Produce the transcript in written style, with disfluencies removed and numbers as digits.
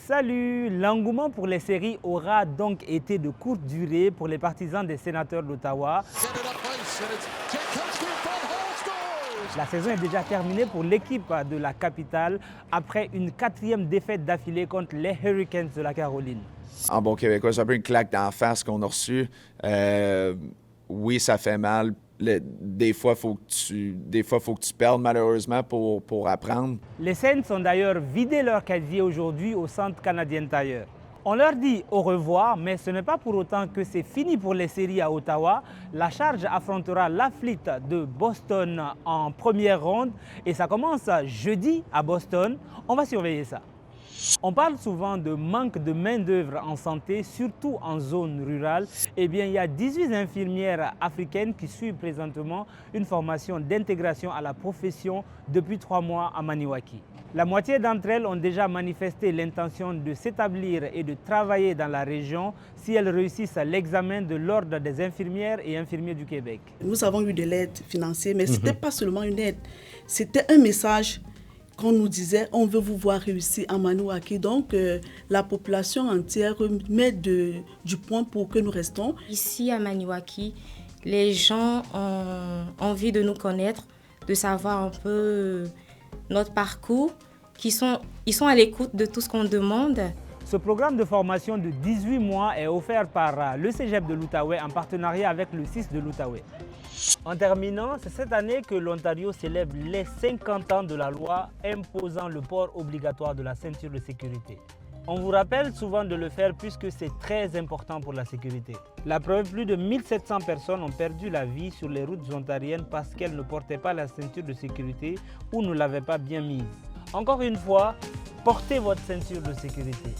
Salut! L'engouement pour les séries aura donc été de courte durée pour les partisans des sénateurs d'Ottawa. La saison est déjà terminée pour l'équipe de la capitale après une 4e défaite d'affilée contre les Hurricanes de la Caroline. En bon québécois, c'est un peu une claque d'en face qu'on a reçue. Oui, ça fait mal. Des fois, faut que tu perdes malheureusement pour apprendre. Les Saints ont d'ailleurs vidé leur casier aujourd'hui au Centre canadien Tire. On leur dit au revoir, mais ce n'est pas pour autant que c'est fini pour les séries à Ottawa. La Charge affrontera l'Athlète de Boston en première ronde et ça commence jeudi à Boston. On va surveiller ça. On parle souvent de manque de main-d'œuvre en santé, surtout en zone rurale. Eh bien, il y a 18 infirmières africaines qui suivent présentement une formation d'intégration à la profession depuis 3 mois à Maniwaki. La moitié d'entre elles ont déjà manifesté l'intention de s'établir et de travailler dans la région si elles réussissent l'examen de l'Ordre des infirmières et infirmiers du Québec. Nous avons eu de l'aide financière, mais ce n'était pas seulement une aide, c'était un message qu'on nous disait on veut vous voir réussir à Maniwaki. Donc la population entière met du point pour que nous restons. Ici à Maniwaki, les gens ont envie de nous connaître, de savoir un peu notre parcours, ils sont à l'écoute de tout ce qu'on demande. Ce programme de formation de 18 mois est offert par le Cégep de l'Outaouais en partenariat avec le CIS de l'Outaouais. En terminant, c'est cette année que l'Ontario célèbre les 50 ans de la loi imposant le port obligatoire de la ceinture de sécurité. On vous rappelle souvent de le faire puisque c'est très important pour la sécurité. La preuve, plus de 1700 personnes ont perdu la vie sur les routes ontariennes parce qu'elles ne portaient pas la ceinture de sécurité ou ne l'avaient pas bien mise. Encore une fois, portez votre ceinture de sécurité.